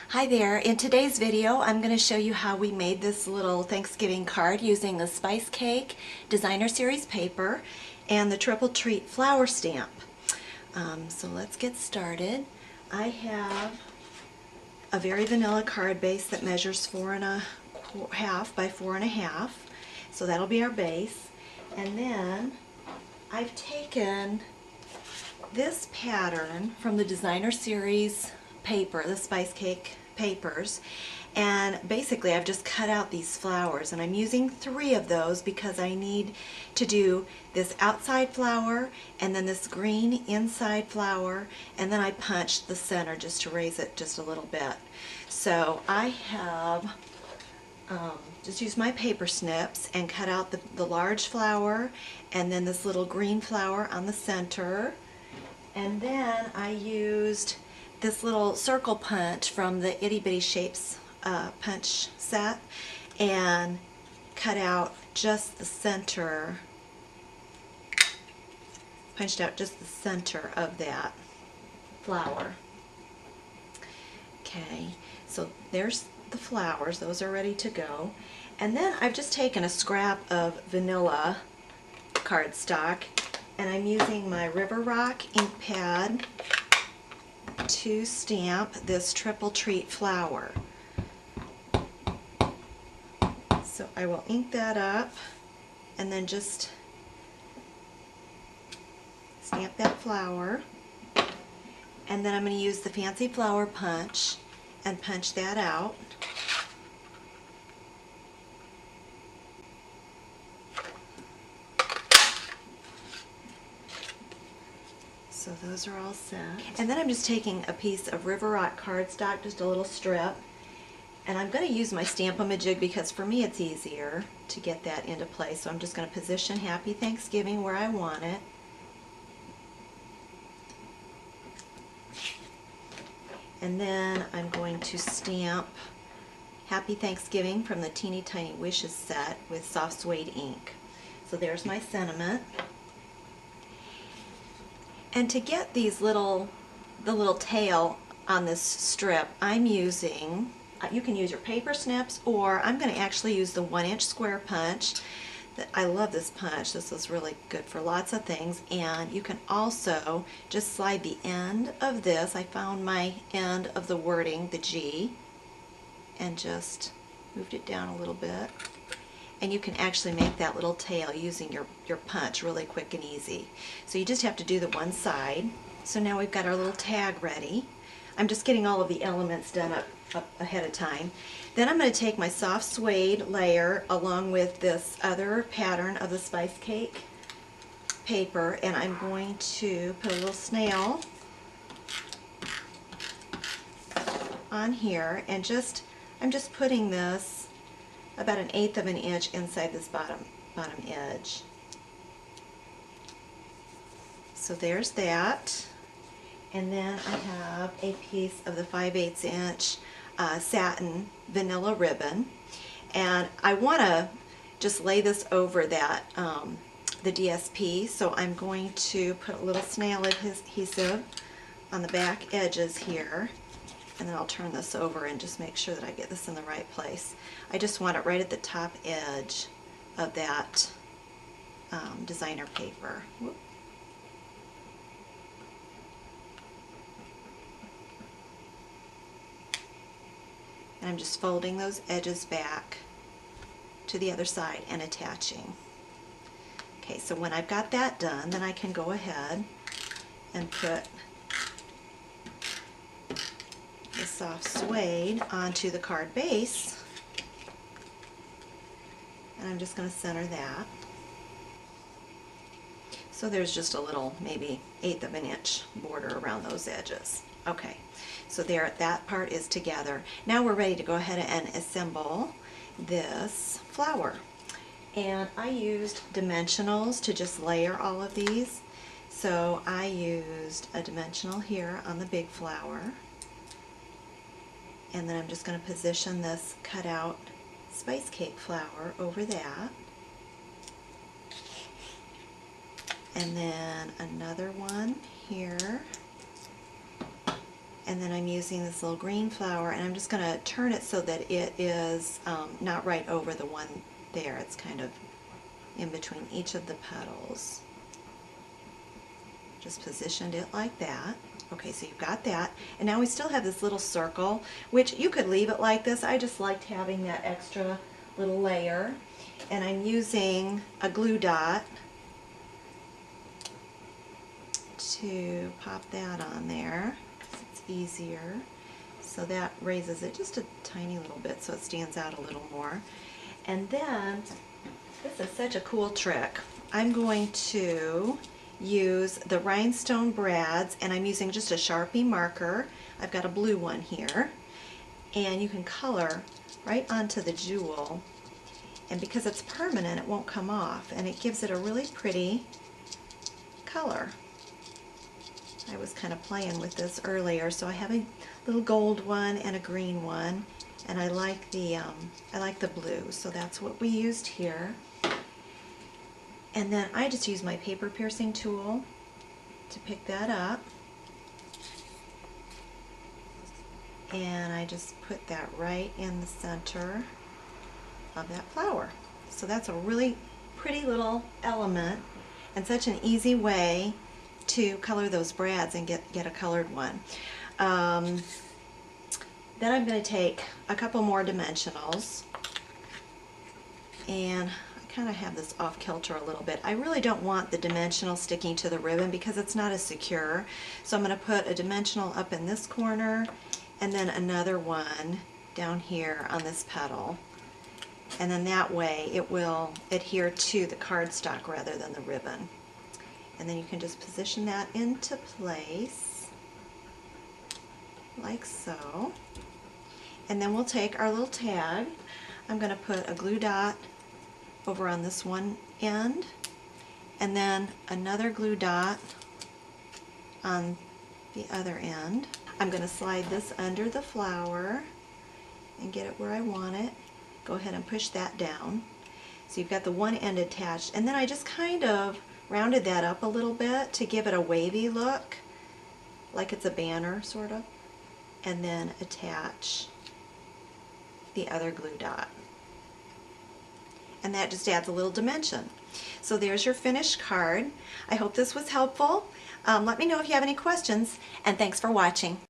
Hi there. In today's video, I'm going to show you how we made this little Thanksgiving card using the Spice Cake Designer Series paper and the Triple Treat flower stamp. So let's get started. I have a very vanilla card base that measures 4.5 by 4.5. So that'll be our base. And then I've taken this pattern from the Designer Series paper, the Spice Cake papers, and basically I've just cut out these flowers, and I'm using 3 of those because I need to do this outside flower and then this green inside flower, and then I punched the center just to raise it just a little bit. So I have just used my paper snips and cut out the large flower and then this little green flower on the center. And then I used this little circle punch from the Itty Bitty Shapes punch set and cut out just the center, punched out just the center of that flower. Okay, so there's the flowers, those are ready to go. And then I've just taken a scrap of vanilla cardstock and I'm using my River Rock ink pad to stamp this Triple Treat flower. So I will ink that up and then just stamp that flower. And then I'm going to use the fancy flower punch and punch that out. So those are all set. And then I'm just taking a piece of River Rock cardstock, just a little strip, and I'm going to use my Stamp-O-Majig because for me it's easier to get that into place. So I'm just going to position Happy Thanksgiving where I want it. And then I'm going to stamp Happy Thanksgiving from the Teeny Tiny Wishes set with soft suede ink. So there's my sentiment. And to get these the little tail on this strip, I'm using, you can use your paper snips, or I'm going to actually use the 1-inch square punch. I love this punch. This is really good for lots of things. And you can also just slide the end of this. I found my end of the wording, the G, and just moved it down a little bit. And you can actually make that little tail using your punch really quick and easy. So you just have to do the one side. So now we've got our little tag ready. I'm just getting all of the elements done up ahead of time. Then I'm going to take my soft suede layer along with this other pattern of the Spice Cake paper, and I'm going to put a little snail on here, and I'm just putting this about 1/8 of an inch inside this bottom edge. So there's that. And then I have a piece of the 5/8 inch satin vanilla ribbon, and I want to just lay this over that the DSP, so I'm going to put a little snail adhesive on the back edges here, and then I'll turn this over and just make sure that I get this in the right place. I just want it right at the top edge of that designer paper. Whoop. And I'm just folding those edges back to the other side and attaching. Okay, so when I've got that done, then I can go ahead and put the soft suede onto the card base, and I'm just going to center that. So there's just a little, maybe 1/8 of an inch border around those edges. Okay, so there, that part is together. Now we're ready to go ahead and assemble this flower. And I used dimensionals to just layer all of these. So I used a dimensional here on the big flower, and then I'm just going to position this cut out Spice Cake flower over that, and then another one here, And then I'm using this little green flower, and I'm just going to turn it so that it is not right over the one there. It's kind of in between each of the petals. Just positioned it like that. Okay, so you've got that. And now we still have this little circle, which you could leave it like this. I just liked having that extra little layer. And I'm using a glue dot to pop that on there. It's easier. So that raises it just a tiny little bit so it stands out a little more. And then, this is such a cool trick. I'm going to use the rhinestone brads, and I'm using just a Sharpie marker. I've got a blue one here. And you can color right onto the jewel. And because it's permanent, it won't come off. And it gives it a really pretty color. I was kind of playing with this earlier, so I have a little gold one and a green one, and I like the blue, so that's what we used here. And then I just use my paper piercing tool to pick that up, and I just put that right in the center of that flower. So that's a really pretty little element, and such an easy way to color those brads and get a colored one. Then I'm going to take a couple more dimensionals, and I kind of have this off kilter a little bit. I really don't want the dimensional sticking to the ribbon because it's not as secure. So I'm going to put a dimensional up in this corner and then another one down here on this petal. And then that way it will adhere to the cardstock rather than the ribbon. And then you can just position that into place like so. And then we'll take our little tag. I'm going to put a glue dot over on this one end, and then another glue dot on the other end. I'm going to slide this under the flower and get it where I want it. Go ahead and push that down. So you've got the one end attached, and then I just kind of rounded that up a little bit to give it a wavy look, like it's a banner sort of, and then attach the other glue dot. And that just adds a little dimension. So there's your finished card. I hope this was helpful. Let me know if you have any questions, and thanks for watching.